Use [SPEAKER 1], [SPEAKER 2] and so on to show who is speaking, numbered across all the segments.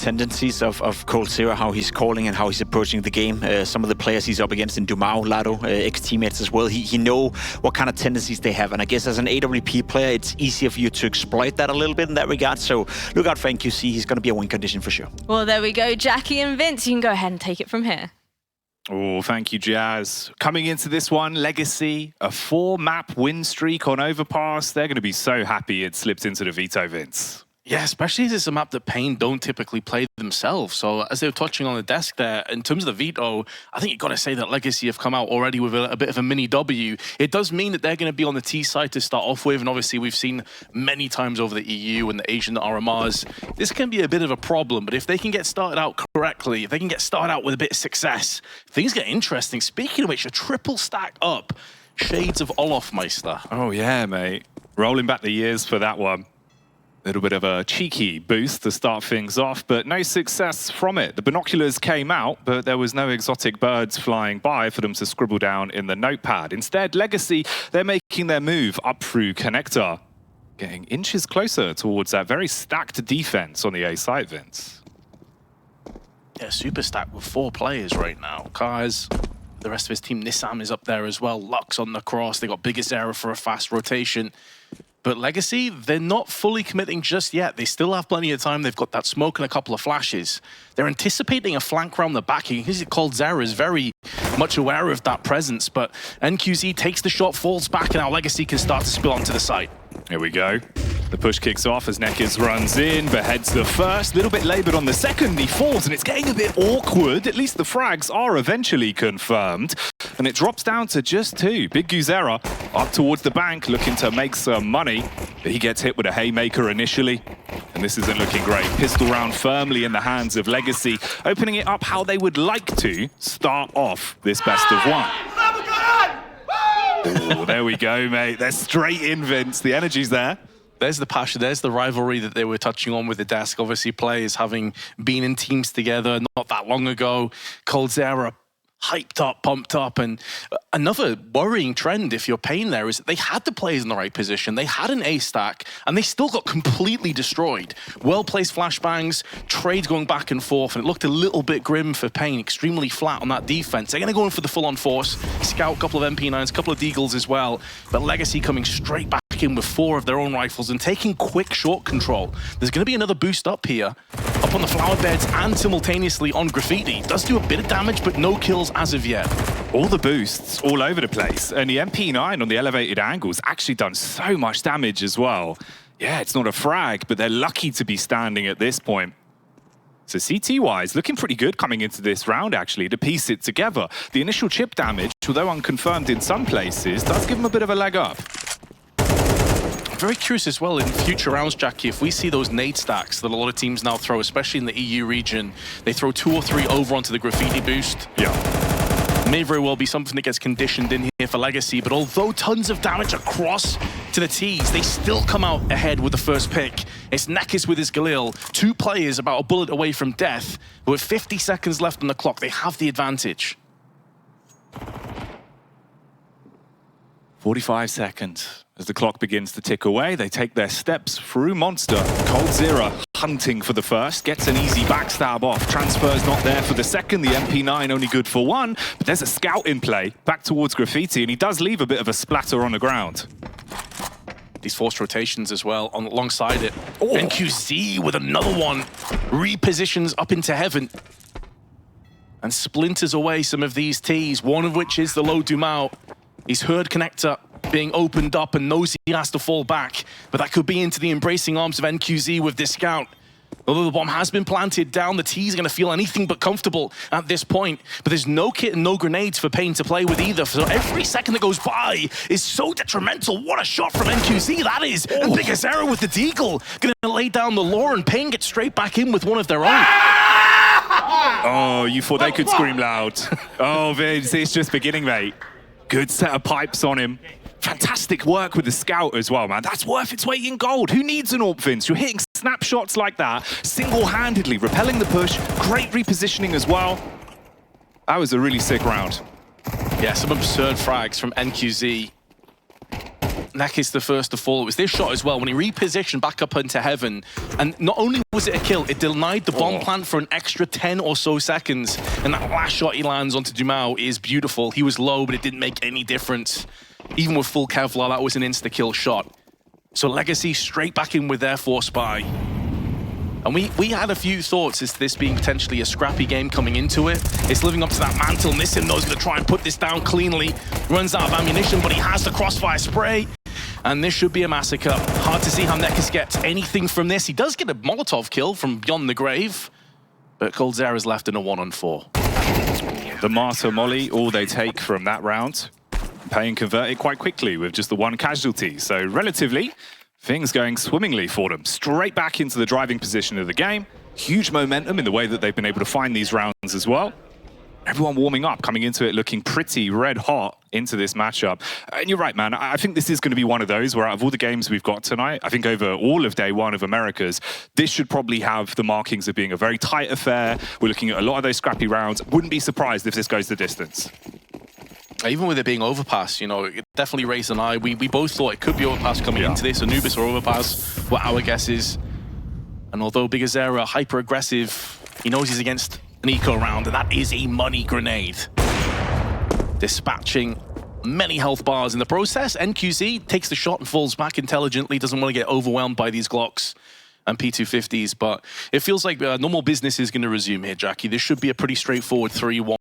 [SPEAKER 1] tendencies of coldzera, how he's calling and how he's approaching the game. Some of the players he's up against in dumau, latto, ex-teammates as well, he know what kind of tendencies they have. And I guess as an AWP player, it's easier for you to exploit that a little bit in that regard. So look out for NQZ. He's going to be a win condition for sure.
[SPEAKER 2] Well, there we go. Jackie and Vince, you can go ahead and take it from here.
[SPEAKER 3] Oh, thank you, Jazz. Coming into this one, Legacy, a 4-map win streak on Overpass. They're going to be so happy it slipped into the veto, Vince.
[SPEAKER 4] Yeah, especially as it's a map that paiN don't typically play themselves. So as they were touching on the desk there, in terms of the veto, I think you've got to say that Legacy have come out already with a bit of a mini W. It does mean that they're going to be on the T side to start off with, and obviously we've seen many times over the EU and the Asian RMRs, this can be a bit of a problem, but if they can get started out correctly, if they can get started out with a bit of success, things get interesting. Speaking of which, a triple stack up, shades of Olofmeister.
[SPEAKER 3] Oh yeah, mate. Rolling back the years for that one. Little bit of a cheeky boost to start things off, but no success from it. The binoculars came out, but there was no exotic birds flying by for them to scribble down in the notepad. Instead, Legacy, they're making their move up through connector, getting inches closer towards that very stacked defense on the A site, Vince.
[SPEAKER 4] Yeah, super stacked with 4 players right now. Kaz, the rest of his team, Nissam is up there as well. Lux on the cross. They got biggest error for a fast rotation. But Legacy, they're not fully committing just yet. They still have plenty of time. They've got that smoke and a couple of flashes. They're anticipating a flank around the back. coldzera is very much aware of that presence, but NQZ takes the shot, falls back, and now Legacy can start to spill onto the site.
[SPEAKER 3] Here we go. The push kicks off as Nekkes runs in, beheads the first, a little bit laboured on the second, he falls, and it's getting a bit awkward. At least the frags are eventually confirmed, and it drops down to just 2. Big Guzera up towards the bank, looking to make some money, but he gets hit with a haymaker initially, and this isn't looking great. Pistol round firmly in the hands of Legacy, opening it up how they would like to start off this best of 1. Oh, there we go, mate. They're straight in, Vince. The energy's there.
[SPEAKER 4] There's the passion, there's the rivalry that they were touching on with the desk. Obviously, players having been in teams together not that long ago. coldzera hyped up, pumped up, and another worrying trend if you're paiN there is that they had the players in the right position, they had an A stack, and they still got completely destroyed. Well-placed flashbangs, trades going back and forth, and it looked a little bit grim for paiN, extremely flat on that defense. They're going to go in for the full-on force, scout a couple of MP9s, a couple of Deagles as well, but Legacy coming straight back in with 4 of their own rifles and taking quick short control. There's going to be another boost up here, up on the flower beds and simultaneously on Graffiti. Does do a bit of damage, but no kills as of yet.
[SPEAKER 3] All the boosts all over the place, and the MP9 on the elevated angles actually done so much damage as well. Yeah, it's not a frag, but they're lucky to be standing at this point. So CT-wise, looking pretty good coming into this round, actually, to piece it together. The initial chip damage, although unconfirmed in some places, does give them a bit of a leg up.
[SPEAKER 4] Very curious as well in future rounds, Jackie, if we see those nade stacks that a lot of teams now throw, especially in the EU region, they throw 2 or 3 over onto the Graffiti boost.
[SPEAKER 3] Yeah.
[SPEAKER 4] May very well be something that gets conditioned in here for Legacy, but although tons of damage across to the T's, they still come out ahead with the first pick. It's Nekkes with his Galil, 2 players about a bullet away from death, but with 50 seconds left on the clock, they have the advantage.
[SPEAKER 3] 45 seconds. As the clock begins to tick away, they take their steps through Monster. coldzera hunting for the first, gets an easy backstab off. Transfer's not there for the second, the MP9 only good for 1, but there's a scout in play, back towards Graffiti, and he does leave a bit of a splatter on the ground.
[SPEAKER 4] These forced rotations as well alongside it. Oh. NQZ with another one, repositions up into heaven and splinters away some of these T's, one of which is the low dumau. He's heard connector being opened up and knows he has to fall back, but that could be into the embracing arms of NQZ with this scout. Although the bomb has been planted down, the T's are going to feel anything but comfortable at this point. But there's no kit and no grenades for paiN to play with either. So every second that goes by is so detrimental. What a shot from NQZ that is. Oh. And biggest error with the Deagle. Going to lay down the lore, and paiN gets straight back in with one of their own.
[SPEAKER 3] Oh, you thought they could scream loud. Oh, Vince, it's just beginning, mate. Good set of pipes on him. Fantastic work with the scout as well, man. That's worth its weight in gold. Who needs an AWP, Vince? You're hitting snapshots like that, single-handedly, repelling the push. Great repositioning as well. That was a really sick round.
[SPEAKER 4] Yeah, some absurd frags from NQZ. Nekis the first to fall. It was this shot as well when he repositioned back up into heaven. And not only was it a kill, it denied the bomb plant for an extra 10 or so seconds. And that last shot he lands onto Dumau is beautiful. He was low, but it didn't make any difference. Even with full Kevlar, that was an insta-kill shot. So Legacy straight back in with their force buy. And we had a few thoughts as this being potentially a scrappy game coming into it. It's living up to that mantle. Nissim knows going to try and put this down cleanly. Runs out of ammunition, but he has the crossfire spray. And this should be a massacre. Hard to see how Nekis gets anything from this. He does get a Molotov kill from beyond the grave. But coldzera is left in a 1-on-4.
[SPEAKER 3] The Martyr Molly, all they take from that round. paiN converted quite quickly with just the one casualty. So relatively, things going swimmingly for them. Straight back into the driving position of the game. Huge momentum in the way that they've been able to find these rounds as well. Everyone warming up, coming into it looking pretty red hot into this matchup. And you're right, man. I think this is going to be one of those where out of all the games we've got tonight, I think over all of day one of Americas, this should probably have the markings of being a very tight affair. We're looking at a lot of those scrappy rounds. Wouldn't be surprised if this goes the distance.
[SPEAKER 4] Even with it being Overpass, you know, it definitely raised an eye. We both thought it could be Overpass coming into this. Anubis or Overpass were our guesses. And although BESTIA hyper-aggressive, he knows he's against an eco round, and that is a money grenade. Dispatching many health bars in the process. NQZ takes the shot and falls back intelligently, doesn't want to get overwhelmed by these Glocks and P250s, but it feels like normal business is going to resume here, Jackie. This should be a pretty straightforward 3-1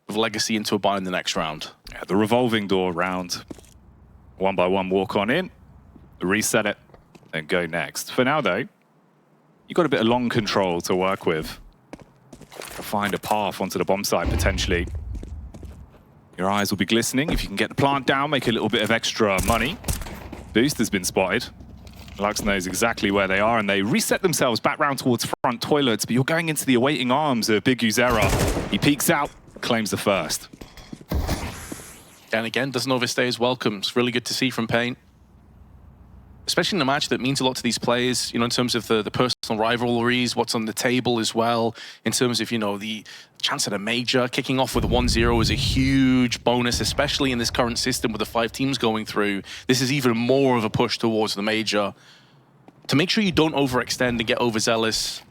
[SPEAKER 4] with Legacy into a buy in the next round.
[SPEAKER 3] Yeah, the revolving door round. One by one, walk on in, reset it, and go next. For now, though, you've got a bit of long control to work with. Find a path onto the bomb site, potentially. Your eyes will be glistening. If you can get the plant down, make a little bit of extra money. Boost has been spotted. Lux knows exactly where they are, and they reset themselves back round towards front toilets, but you're going into the awaiting arms of BESTIA. He peeks out, claims the first.
[SPEAKER 4] And again, doesn't overstay his welcome. It's really good to see from paiN. Especially in a match that means a lot to these players, you know, in terms of the personal rivalries, what's on the table as well, in terms of, you know, the chance at a major. Kicking off with a 1-0 is a huge bonus, especially in this current system with the 5 teams going through. This is even more of a push towards the major. To make sure you don't overextend and get overzealous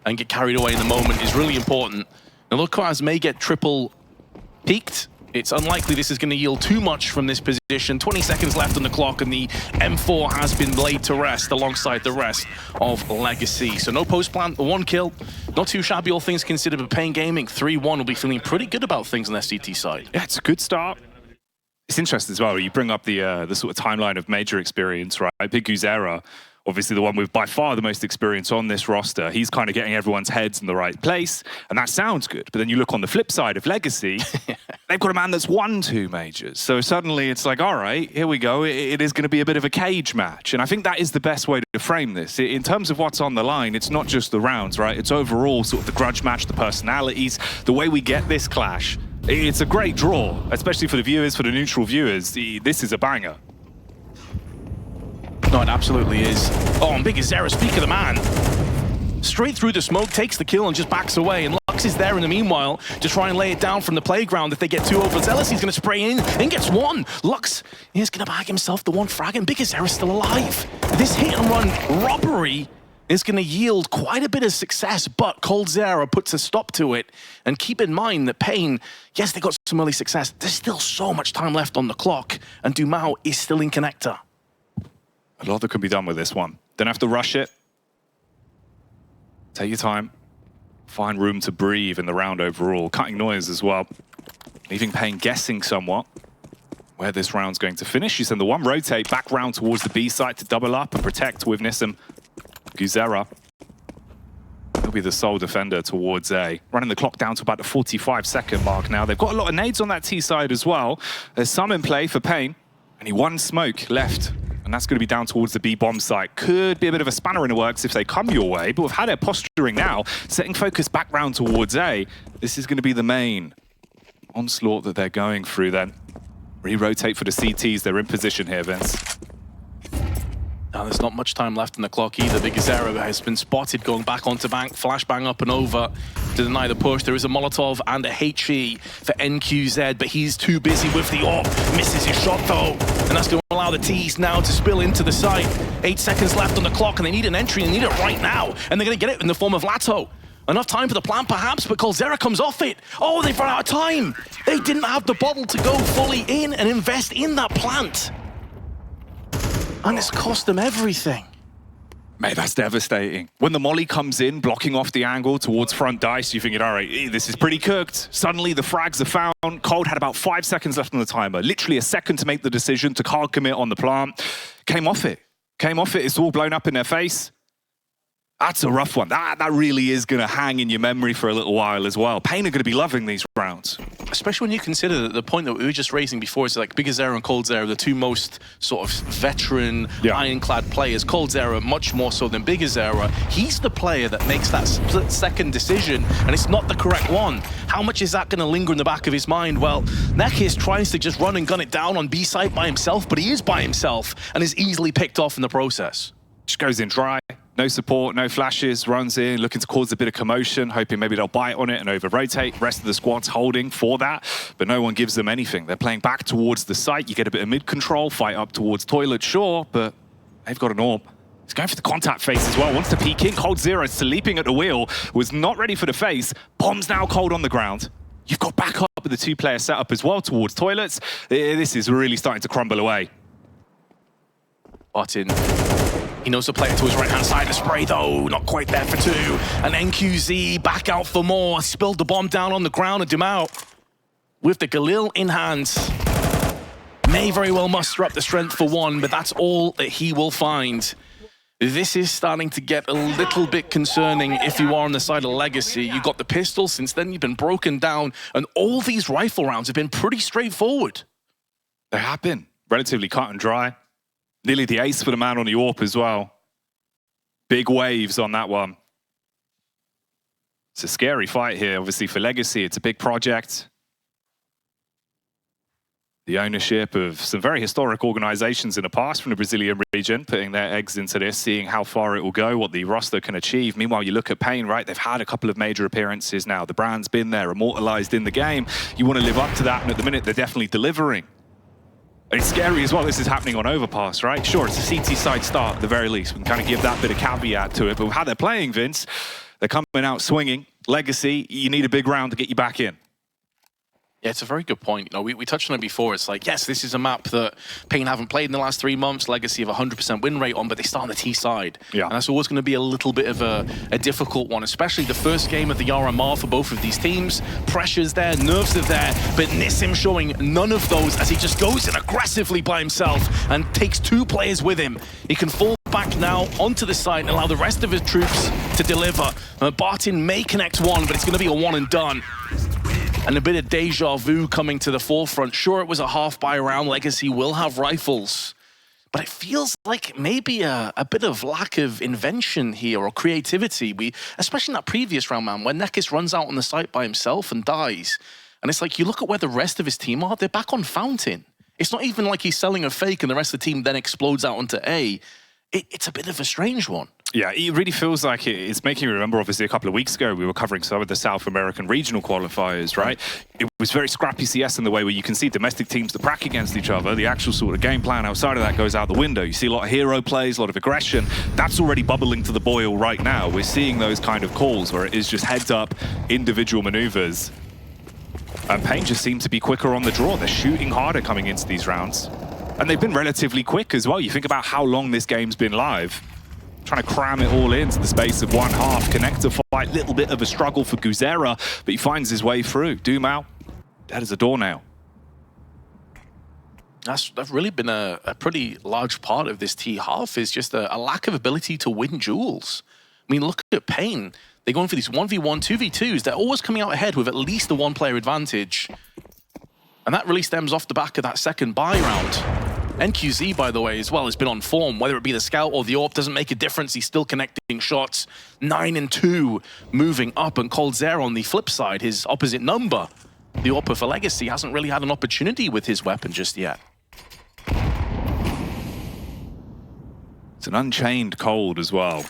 [SPEAKER 4] and get carried away in the moment is really important. Now, Lucas may get triple peaked. It's unlikely this is going to yield too much from this position. 20 seconds left on the clock, and the M4 has been laid to rest alongside the rest of Legacy. So no post-plant, the 1 kill. Not too shabby, all things considered, but paiN Gaming 3-1 will be feeling pretty good about things on their CT side.
[SPEAKER 3] Yeah, it's a good start. It's interesting as well. You bring up the sort of timeline of major experience, right? BESTIA, obviously the one with by far the most experience on this roster. He's kind of getting everyone's heads in the right place, and that sounds good. But then you look on the flip side of Legacy, they've got a man that's won 2 majors. So suddenly it's like, all right, here we go. It is going to be a bit of a cage match. And I think that is the best way to frame this. In terms of what's on the line, it's not just the rounds, right? It's overall sort of the grudge match, the personalities, the way we get this clash. It's a great draw, especially for the viewers, for the neutral viewers. This is a banger.
[SPEAKER 4] No, it absolutely is. Oh, and BESTIA, speak of the man. Straight through the smoke, takes the kill and just backs away. And Lux is there in the meanwhile to try and lay it down from the playground. If they get too overzealous, he's going to spray in and gets 1. Lux is going to bag himself the 1 frag, and BESTIA is still alive. This hit-and-run robbery is going to yield quite a bit of success, but coldzera puts a stop to it. And keep in mind that paiN, yes, they got some early success. There's still so much time left on the clock, and Dumau is still in connector.
[SPEAKER 3] A lot that can be done with this one. Don't have to rush it. Take your time. Find room to breathe in the round overall. Cutting noise as well. Leaving paiN guessing somewhat where this round's going to finish. You send the 1 rotate back round towards the B site to double up and protect with Nissim. BESTIA. He'll be the sole defender towards A. Running the clock down to about the 45-second mark now. They've got a lot of nades on that T side as well. There's some in play for paiN. Only 1 smoke left. And that's going to be down towards the B bomb site. Could be a bit of a spanner in the works if they come your way, but we've had their posturing now, setting focus back round towards A. This is going to be the main onslaught that they're going through then. Re-rotate for the CTs. They're in position here, Vince.
[SPEAKER 4] Now, there's not much time left on the clock either. BESTIA has been spotted going back onto bank, flashbang up and over. to deny the push. There is a Molotov and a HE for NQZ, but he's too busy with the AWP. Misses his shot though, and that's going to allow the T's now to spill into the site. 8 seconds left on the clock, and they need an entry, and they need it right now. And they're going to get it in the form of latto. Enough time for the plan, perhaps, but coldzera comes off it. Oh, they've run out of time. They didn't have the bottle to go fully in and invest in that plant. And it's cost them everything.
[SPEAKER 3] Mate, that's devastating. When the molly comes in, blocking off the angle towards front dice, you're thinking, all right, this is pretty cooked. Suddenly, the frags are found. Cold had about 5 seconds left on the timer. Literally a second to make the decision to hard commit on the plant. Came off it. It's all blown up in their face. That's a rough one. That really is going to hang in your memory for a little while as well. paiN are going to be loving these rounds.
[SPEAKER 4] Especially when you consider that the point that we were just raising before is like BIGZERA and coldzera, the two most sort of veteran, ironclad players. coldzera much more so than BIGZERA. He's the player that makes that split-second decision, and it's not the correct one. How much is that going to linger in the back of his mind? Well, Nekis tries to just run and gun it down on B side by himself, but he is by himself and is easily picked off in the process.
[SPEAKER 3] Just goes in dry. No support, no flashes, runs in, looking to cause a bit of commotion, hoping maybe they'll bite on it and over-rotate. Rest of the squad's holding for that, but no one gives them anything. They're playing back towards the site. You get a bit of mid-control, fight up towards toilet, sure, but they've got an AWP. He's going for the contact face as well. Wants to peek in. coldzera sleeping at the wheel, was not ready for the face. Bomb's now cold on the ground. You've got back up with the two-player setup as well towards toilets. This is really starting to crumble away.
[SPEAKER 4] Martin. He knows to play it to his right-hand side. The spray, though, not quite there for two. And NQZ back out for more. Spilled the bomb down on the ground, and dumau with the Galil in hand may very well muster up the strength for one, but that's all that he will find. This is starting to get a little bit concerning if you are on the side of Legacy. You got the pistol, since then you've been broken down, and all these rifle rounds have been pretty straightforward.
[SPEAKER 3] They have been relatively cut and dry. Nearly the ace for the man on the AWP as well. Big waves on that one. It's a scary fight here, obviously, for Legacy. It's a big project. The ownership of some very historic organizations in the past from the Brazilian region, putting their eggs into this, seeing how far it will go, what the roster can achieve. Meanwhile, you look at paiN, right? They've had a couple of major appearances now. The brand's been there, immortalized in the game. You want to live up to that, and at the minute, they're definitely delivering. It's scary as well, this is happening on Overpass, right? Sure, it's a CT side start at the very least. We can kind of give that bit of caveat to it, but how they're playing, Vince, they're coming out swinging. Legacy, you need a big round to get you back in.
[SPEAKER 4] Yeah, it's a very good point. You know, we touched on it before. It's like, yes, this is a map that paiN haven't played in the last 3 months. Legacy have 100% win rate on, but they start on the T side.
[SPEAKER 3] Yeah.
[SPEAKER 4] And that's always going to be a little bit of a difficult one, especially the first game of the RMR for both of these teams. Pressure's there, nerves are there, but Nissim showing none of those as he just goes in aggressively by himself and takes 2 players with him. He can fall back now onto the side and allow the rest of his troops to deliver. Bartin may connect one, but it's going to be a one and done. And a bit of deja vu coming to the forefront. Sure, it was a half-buy round. Legacy will have rifles. But it feels like maybe a bit of lack of invention here or creativity. Especially in that previous round, man, when Nekis runs out on the site by himself and dies. And it's like, you look at where the rest of his team are, they're back on Fountain. It's not even like he's selling a fake and the rest of the team then explodes out onto A. It's a bit of a strange one.
[SPEAKER 3] Yeah, it really feels like it's making me remember, obviously, a couple of weeks ago, we were covering some of the South American regional qualifiers, right? It was very scrappy CS in the way where you can see domestic teams that crack against each other. The actual sort of game plan outside of that goes out the window. You see a lot of hero plays, a lot of aggression. That's already bubbling to the boil right now. We're seeing those kind of calls where it is just heads up, individual maneuvers. And paiN just seem to be quicker on the draw. They're shooting harder coming into these rounds. And they've been relatively quick as well. You think about how long this game's been live. Trying to cram it all into the space of 1 half. Connector fight, little bit of a struggle for BIGZERA, but he finds his way through. dumau, dead as a doornail.
[SPEAKER 4] That's really been a pretty large part of this T-half, is just a lack of ability to win duels. I mean, look at paiN. They're going for these 1v1, 2v2s. They're always coming out ahead with at least a 1-player advantage. And that really stems off the back of that second buy round. NQZ, by the way, as well, has been on form. Whether it be the scout or the AWP, doesn't make a difference. He's still connecting shots. 9 and 2 moving up. And coldzera on the flip side, his opposite number, the AWP for Legacy, hasn't really had an opportunity with his weapon just yet.
[SPEAKER 3] It's an unchained cold as well.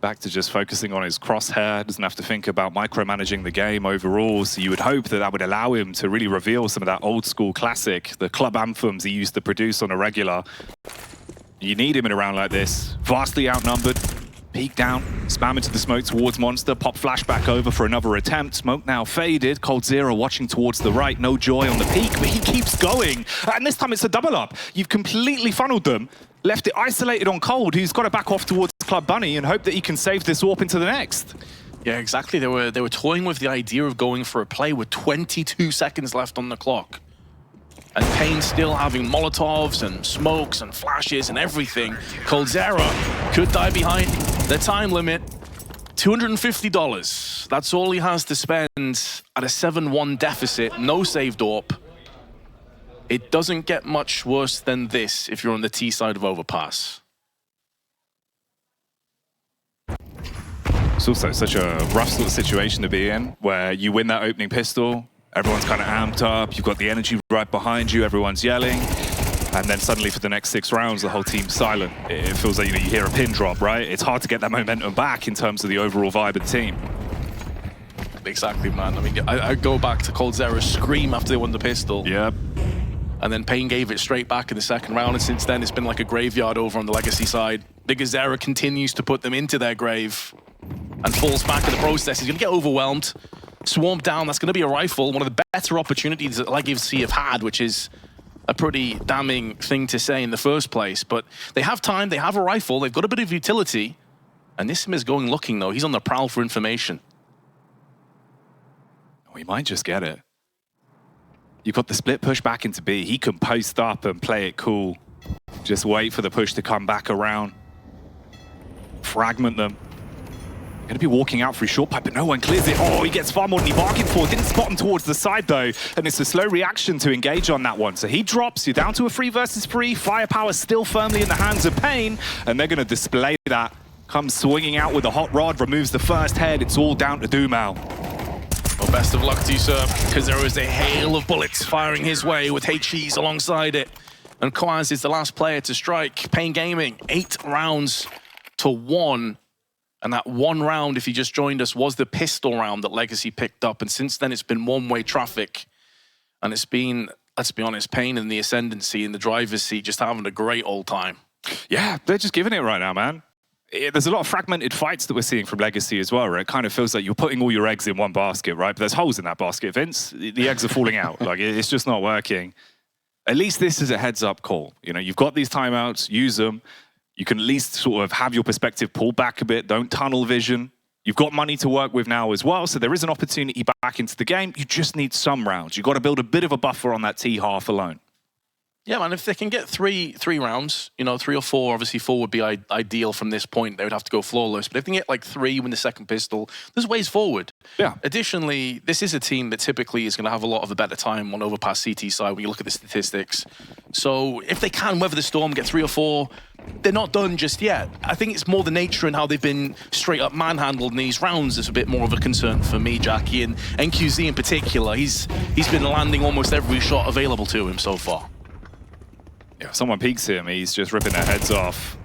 [SPEAKER 3] back to just focusing on his crosshair, doesn't have to think about micromanaging the game overall, so you would hope that that would allow him to really reveal some of that old school classic, the club anthems he used to produce on a regular. You need him in a round like this, vastly outnumbered, peek down, spam into the smoke towards Monster, pop flashback over for another attempt, smoke now faded, coldzera watching towards the right, no joy on the peak, but he keeps going, and this time it's a double up. You've completely funneled them, left it isolated on Cold, who's got to back off towards Club Bunny and hope that he can save this warp into the next.
[SPEAKER 4] Yeah, exactly. They were toying with the idea of going for a play with 22 seconds left on the clock. And paiN still having Molotovs and smokes and flashes and everything. coldzera could die behind the time limit. $250. That's all he has to spend at a 7-1 deficit, no saved AWP. It doesn't get much worse than this if you're on the T side of Overpass.
[SPEAKER 3] It's also such a rough sort of situation to be in, where you win that opening pistol, everyone's kind of amped up, you've got the energy right behind you, everyone's yelling, and then suddenly for the next 6 rounds, the whole team's silent. It feels like, you know, you hear a pin drop, right? It's hard to get that momentum back in terms of the overall vibe of the team.
[SPEAKER 4] Exactly, man. I mean, I go back to coldzera's scream after they won the pistol.
[SPEAKER 3] Yep.
[SPEAKER 4] And then paiN gave it straight back in the second round, and since then it's been like a graveyard over on the Legacy side. Xera continues to put them into their grave and falls back in the process. He's going to get overwhelmed, swarmed down. That's going to be a rifle, one of the better opportunities that Legacy have had, which is a pretty damning thing to say in the first place. But they have time, they have a rifle, they've got a bit of utility. And Nissim is going looking, though. He's on the prowl for information.
[SPEAKER 3] We might just get it. You've got the split push back into B. He can post up and play it cool. Just wait for the push to come back around. Fragment them. Going to be walking out for his short pipe, but no one clears it. Oh, he gets far more than he bargained for. Didn't spot him towards the side, though. And it's a slow reaction to engage on that one. So he drops. You're down to a 3 versus 3. Firepower still firmly in the hands of paiN. And they're going to display that. Comes swinging out with a hot rod, removes the first head. It's all down to dumau.
[SPEAKER 4] Well, best of luck to you, sir, because there is a hail of bullets firing his way with HEs alongside it. And Quaz is the last player to strike. paiN Gaming, 8 rounds to 1. And that 1 round, if you just joined us, was the pistol round that Legacy picked up. And since then, it's been one-way traffic. And it's been, let's be honest, paiN in the ascendancy, in the driver's seat, just having a great old time.
[SPEAKER 3] Yeah, they're just giving it right now, man. There's a lot of fragmented fights that we're seeing from Legacy as well, right? It kind of feels like you're putting all your eggs in one basket, right? But there's holes in that basket, Vince. The eggs are falling out. Like, it's just not working. At least this is a heads-up call. You know, you've got these timeouts, use them. You can at least sort of have your perspective pulled back a bit. Don't tunnel vision. You've got money to work with now as well, so there is an opportunity back into the game. You just need some rounds. You've got to build a bit of a buffer on that T half alone.
[SPEAKER 4] Yeah, man, if they can get three rounds, you know, 3 or 4, obviously 4 would be ideal from this point. They would have to go flawless. But if they can get like 3, win the second pistol, there's ways forward.
[SPEAKER 3] Yeah.
[SPEAKER 4] Additionally, this is a team that typically is going to have a lot of a better time on Overpass CT side when you look at the statistics. So if they can weather the storm, get 3 or 4, they're not done just yet. I think it's more the nature and how they've been straight up manhandled in these rounds that's a bit more of a concern for me, Jackie. And NQZ in particular, he's been landing almost every shot available to him so far.
[SPEAKER 3] Yeah, if someone peeks him, he's just ripping their heads off.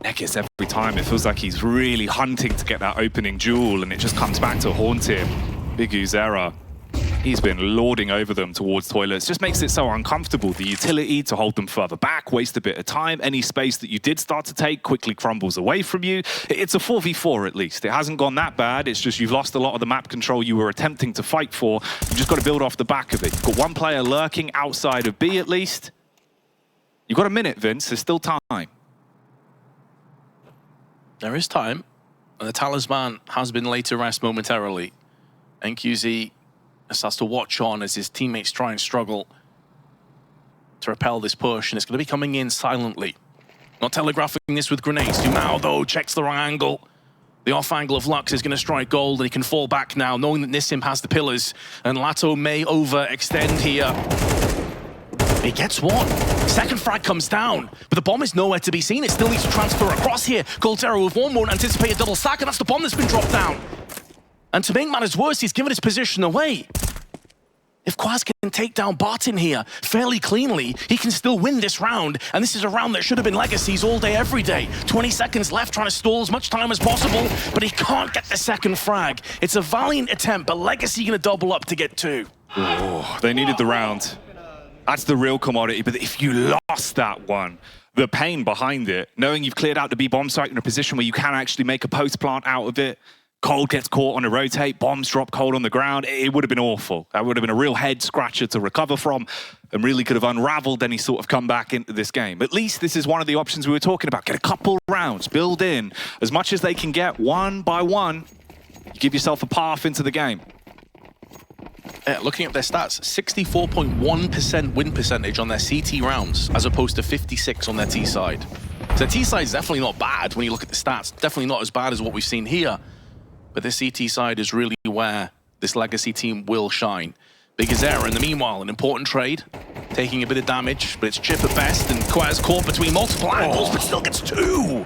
[SPEAKER 3] Nekis every time, it feels like he's really hunting to get that opening duel, and it just comes back to haunt him. Big Xera, he's been lording over them towards toilets. Just makes it so uncomfortable. The utility to hold them further back, waste a bit of time. Any space that you did start to take quickly crumbles away from you. It's a 4v4 at least. It hasn't gone that bad. It's just you've lost a lot of the map control you were attempting to fight for. You've just got to build off the back of it. You've got one player lurking outside of B at least. You've got a minute, Vince. There's still time.
[SPEAKER 4] There is time. And the talisman has been laid to rest momentarily. NQZ starts to watch on as his teammates try and struggle to repel this push. And it's going to be coming in silently. Not telegraphing this with grenades. dumau, though, checks the wrong angle. The off angle of Lux is going to strike gold, and he can fall back now, knowing that Nissim has the pillars. And latto may overextend here. He gets one. Second frag comes down, but the bomb is nowhere to be seen. It still needs to transfer across here. coldzera with one won't anticipate a double sack, and that's the bomb that's been dropped down. And to make matters worse, he's given his position away. If Quaz can take down paiN here fairly cleanly, he can still win this round. And this is a round that should have been Legacy's all day, every day. 20 seconds left, trying to stall as much time as possible, but he can't get the second frag. It's a valiant attempt, but Legacy going to double up to get 2.
[SPEAKER 3] Oh, they needed the round. That's the real commodity. But if you lost that one, the pain behind it, knowing you've cleared out the B bomb site in a position where you can actually make a post plant out of it, Cold gets caught on a rotate, bombs drop Cold on the ground, it would have been awful. That would have been a real head scratcher to recover from and really could have unraveled any sort of comeback into this game. At least this is one of the options we were talking about. Get a couple rounds, build in as much as they can get one by one. You give yourself a path into the game.
[SPEAKER 4] Looking at their stats, 64.1% win percentage on their CT rounds, as opposed to 56 on their T side. So their T side is definitely not bad when you look at the stats. Definitely not as bad as what we've seen here. But the CT side is really where this Legacy team will shine. BESTIA in the meanwhile, an important trade, taking a bit of damage, but it's chip at best, and Quaz caught between multiple angles, but still gets 2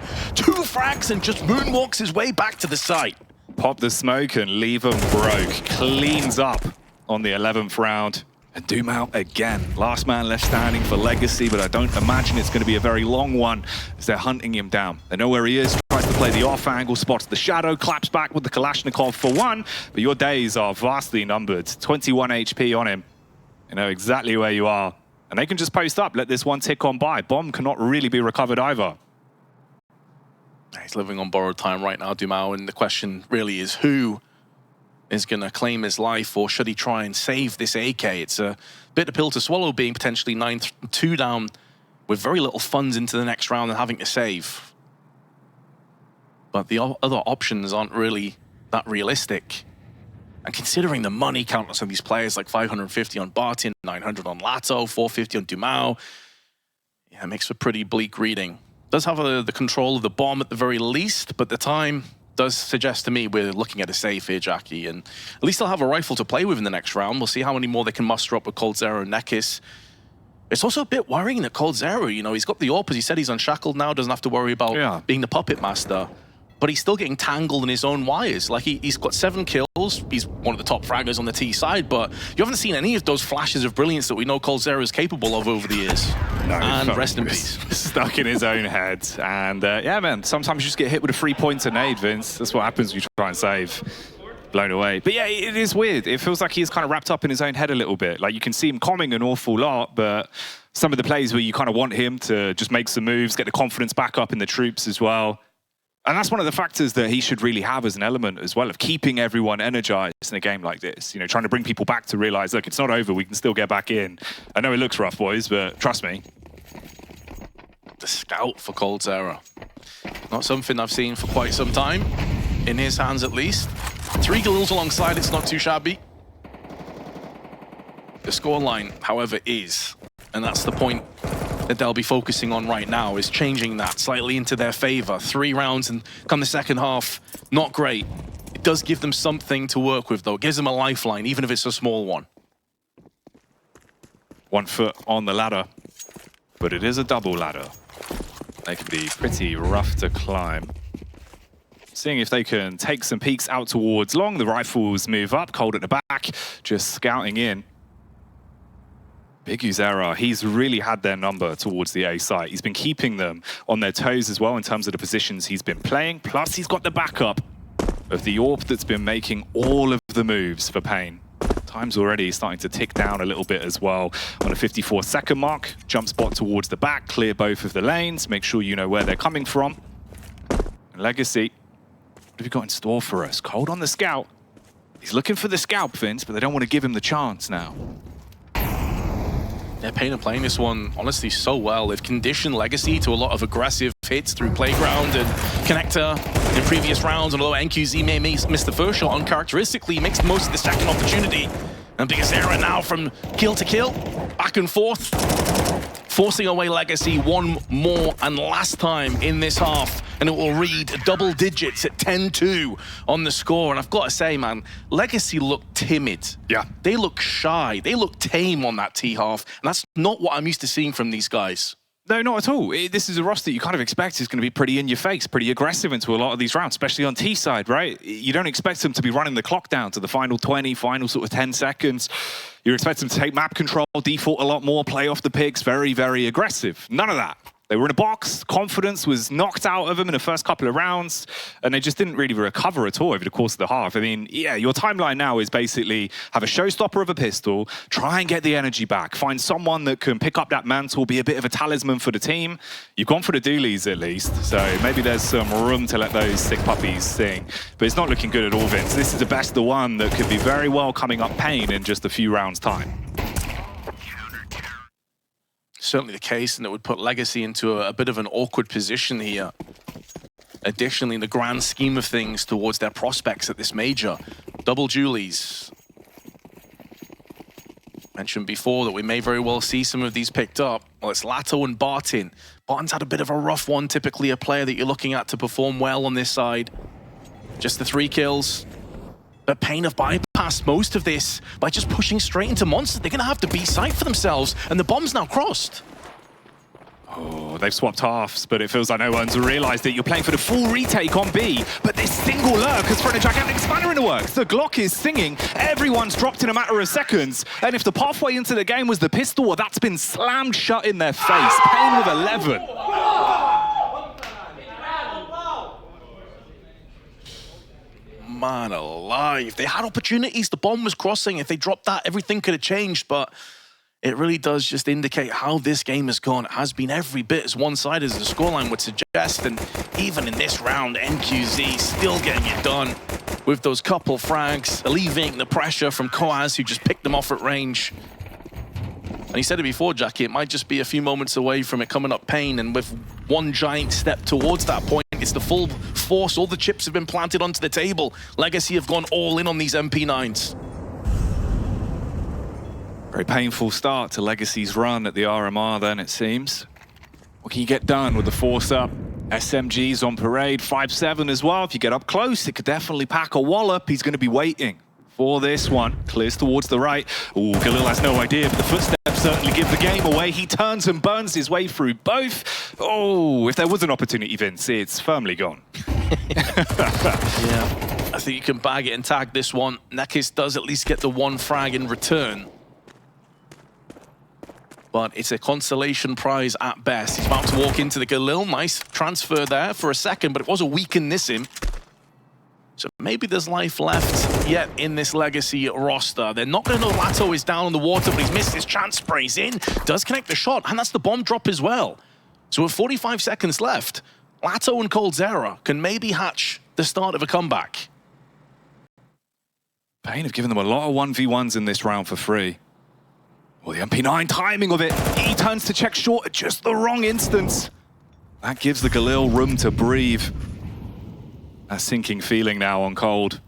[SPEAKER 4] frags and just moonwalks his way back to the site.
[SPEAKER 3] Pop the smoke and leave him broke. Cleans up on the 11th round. And dumau again. Last man left standing for Legacy, but I don't imagine it's going to be a very long one as they're hunting him down. They know where he is, tries to play the off angle, spots the shadow, claps back with the Kalashnikov for 1, but your days are vastly numbered. 21 HP on him. You know exactly where you are. And they can just post up, let this one tick on by. Bomb cannot really be recovered either.
[SPEAKER 4] He's living on borrowed time right now, dumau, and the question really is who is going to claim his life, or should he try and save this AK? It's a bit of pill to swallow, being potentially 9-2 down with very little funds into the next round and having to save. But the other options aren't really that realistic. And considering the money countless of these players, like 550 on paiN, 900 on latto, 450 on dumau, yeah, it makes for pretty bleak reading. Does have the control of the bomb at the very least, but the time does suggest to me we're looking at a save here, Jackie, and at least they'll have a rifle to play with in the next round. We'll see how many more they can muster up with coldzera and Nekis. It's also a bit worrying that coldzera, you know, he's got the AWP, as he said, he's unshackled now, doesn't have to worry about being the puppet master, but he's still getting tangled in his own wires. Like, he's got 7 kills, he's one of the top fraggers on the T side, but you haven't seen any of those flashes of brilliance that we know coldzera is capable of over the years.
[SPEAKER 3] No,
[SPEAKER 4] and rest in peace.
[SPEAKER 3] Stuck in his own head. And yeah, man, sometimes you just get hit with a 3-pointer nade, Vince. That's what happens when you try and save. Blown away. But yeah, it is weird. It feels like he's kind of wrapped up in his own head a little bit. Like, you can see him calming an awful lot, but some of the plays where you kind of want him to just make some moves, get the confidence back up in the troops as well. And that's one of the factors that he should really have as an element as well, of keeping everyone energized in a game like this. You know, trying to bring people back to realize, look, it's not over, we can still get back in. I know it looks rough, boys, but trust me.
[SPEAKER 4] The scout for coldzera. Not something I've seen for quite some time, in his hands at least. 3 kills alongside, it's not too shabby. The scoreline, however, is, and that's the point that they'll be focusing on right now, is changing that slightly into their favor. 3 rounds and come the second half, not great. It does give them something to work with, though. It gives them a lifeline, even if it's a small one.
[SPEAKER 3] 1 foot on the ladder, but it is a double ladder. They can be pretty rough to climb. Seeing if they can take some peeks out towards long. The rifles move up, Cold at the back, just scouting in. BESTIA, he's really had their number towards the A site. He's been keeping them on their toes as well in terms of the positions he's been playing. Plus, he's got the backup of the AWP that's been making all of the moves for paiN. Time's already starting to tick down a little bit as well. On a 54-second mark, jump spot towards the back, clear both of the lanes, make sure you know where they're coming from. And Legacy, what have you got in store for us? Cold on the scout. He's looking for the scalp, Vince, but they don't want to give him the chance now.
[SPEAKER 4] Yeah, paiN are playing this one, honestly, so well. They've conditioned Legacy to a lot of aggressive hits through Playground and Connector in previous rounds, and although NQZ may miss the first shot, uncharacteristically, he makes most of the second opportunity. And BESTIA now from kill to kill, back and forth, forcing away Legacy one more and last time in this half, and it will read double digits at 10-2 on the score. And I've got to say, man, Legacy look timid.
[SPEAKER 3] Yeah.
[SPEAKER 4] They look shy. They look tame on that T half, and that's not what I'm used to seeing from these guys.
[SPEAKER 3] No, not at all. This is a roster you kind of expect is going to be pretty in your face, pretty aggressive into a lot of these rounds, especially on T side, right? You don't expect them to be running the clock down to the final 20, final sort of 10 seconds. You expect them to take map control, default a lot more, play off the picks, very, very aggressive. None of that. They were in a box, confidence was knocked out of them in the first couple of rounds, and they just didn't really recover at all over the course of the half. I mean, yeah, your timeline now is basically have a showstopper of a pistol, try and get the energy back, find someone that can pick up that mantle, be a bit of a talisman for the team. You've gone for the doolies at least, so maybe there's some room to let those sick puppies sing. But it's not looking good at all, Vince. This is the best of one that could be very well coming up paiN in just a few rounds' time.
[SPEAKER 4] Certainly the case, and it would put Legacy into a bit of an awkward position here. Additionally, in the grand scheme of things towards their prospects at this major, double Julies. Mentioned before that we may very well see some of these picked up. Well, it's latto and paiN. paiN's had a bit of a rough one, typically a player that you're looking at to perform well on this side. Just the 3 kills. But paiN have bypassed most of this by just pushing straight into Monster. They're going to have to be sight for themselves, and the bomb's now crossed.
[SPEAKER 3] Oh, they've swapped halves, but it feels like no one's realised that you're playing for the full retake on B, but this single lurk has thrown a gigantic spanner in the works. The Glock is singing, everyone's dropped in a matter of seconds, and if the pathway into the game was the pistol, well, that's been slammed shut in their face. paiN with 11.
[SPEAKER 4] Man alive. They had opportunities. The bomb was crossing. If they dropped that, everything could have changed. But it really does just indicate how this game has gone. It has been every bit as one-sided as the scoreline would suggest. And even in this round, NQZ still getting it done with those couple frags, alleviating the pressure from Coaz, who just picked them off at range. And he said it before, Jackie, it might just be a few moments away from it coming up paiN, and with one giant step towards that point, it's the full force. All the chips have been planted onto the table. Legacy have gone all in on these MP9s.
[SPEAKER 3] Very painful start to Legacy's run at the RMR then, it seems. What can you get done with the force up? SMGs on parade, 5-7 as well. If you get up close, it could definitely pack a wallop. He's going to be waiting for this one. Clears towards the right. Ooh, Galil has no idea, but the footsteps certainly give the game away. He turns and burns his way through both. Oh, if there was an opportunity, Vince, it's firmly gone.
[SPEAKER 4] Yeah, I think you can bag it and tag this one. Nekis does at least get the 1 frag in return. But it's a consolation prize at best. He's about to walk into the Galil. Nice transfer there for a second, but it was a weaken Nissim. So maybe there's life left yet in this Legacy roster. They're not going to know latto is down on the water, but he's missed his chance, sprays in, does connect the shot, and that's the bomb drop as well. So with 45 seconds left, latto and coldzera can maybe hatch the start of a comeback.
[SPEAKER 3] paiN have given them a lot of 1v1s in this round for free. Well, the MP9 timing of it. He turns to check short at just the wrong instance. That gives the Galil room to breathe. A sinking feeling now on cold.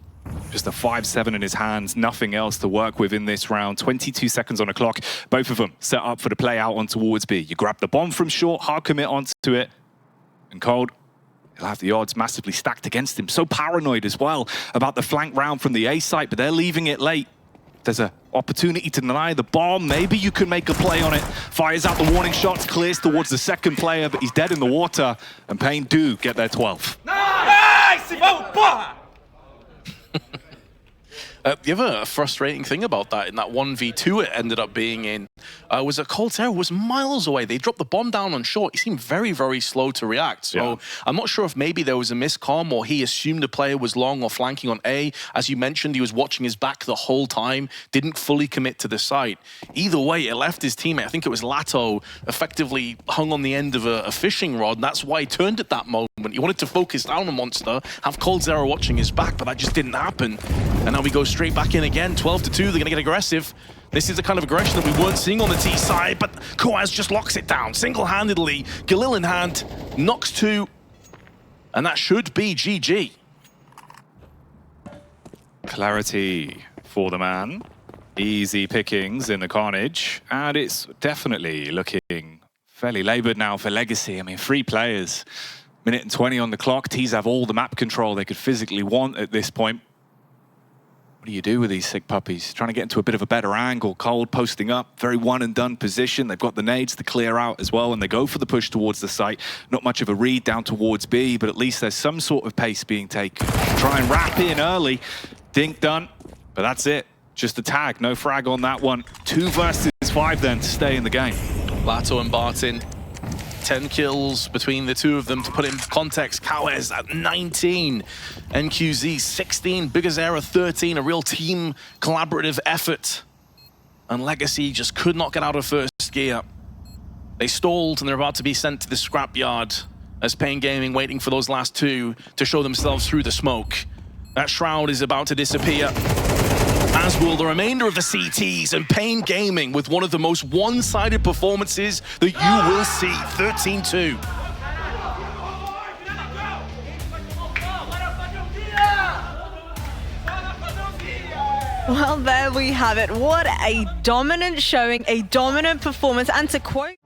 [SPEAKER 3] Just a 5-7 in his hands, nothing else to work with in this round. 22 seconds on the clock. Both of them set up for the play out on towards B. You grab the bomb from short, hard commit onto it. And cold, he'll have the odds massively stacked against him. So paranoid as well about the flank round from the A site, but they're leaving it late. There's an opportunity to deny the bomb. Maybe you can make a play on it. Fires out the warning shots, clears towards the second player, but he's dead in the water. And paiN do get their 12th.
[SPEAKER 4] The other frustrating thing about that, in that 1v2 it ended up being in, was that coldzera was miles away. They dropped the bomb down on short. He seemed very, very slow to react. So yeah. I'm not sure if maybe there was a miscomm or he assumed the player was long or flanking on A. As you mentioned, he was watching his back the whole time, didn't fully commit to the site. Either way, it left his teammate, I think it was latto, effectively hung on the end of a fishing rod, and that's why he turned at that moment. He wanted to focus down on Monster, have coldzera watching his back, but that just didn't happen. And now we go straight back in again, 12-2, they're going to get aggressive. This is the kind of aggression that we weren't seeing on the T side, but Coaz just locks it down single-handedly. Galil in hand, knocks 2, and that should be GG.
[SPEAKER 3] Clarity for the man. Easy pickings in the carnage, and it's definitely looking fairly laboured now for Legacy. I mean, 3 players, minute and 20 on the clock. T's have all the map control they could physically want at this point. What do you do with these sick puppies? Trying to get into a bit of a better angle. Cold posting up, very one and done position. They've got the nades to clear out as well, and they go for the push towards the site. Not much of a read down towards B, but at least there's some sort of pace being taken. Try and wrap in early. Dink done, but that's it. Just a tag, no frag on that one. 2 versus 5 then to stay in the game.
[SPEAKER 4] Latto and Bartin, 10 kills between the two of them. To put in context, Kawes at 19, NQZ 16, Bigazera 13, a real team collaborative effort. And Legacy just could not get out of first gear. They stalled and they're about to be sent to the scrapyard as paiN Gaming waiting for those last 2 to show themselves through the smoke. That shroud is about to disappear, as will the remainder of the CTs, and paiN Gaming with one of the most one-sided performances that you will see, 13-2.
[SPEAKER 2] Well, there we have it. What a dominant showing, a dominant performance, and to quote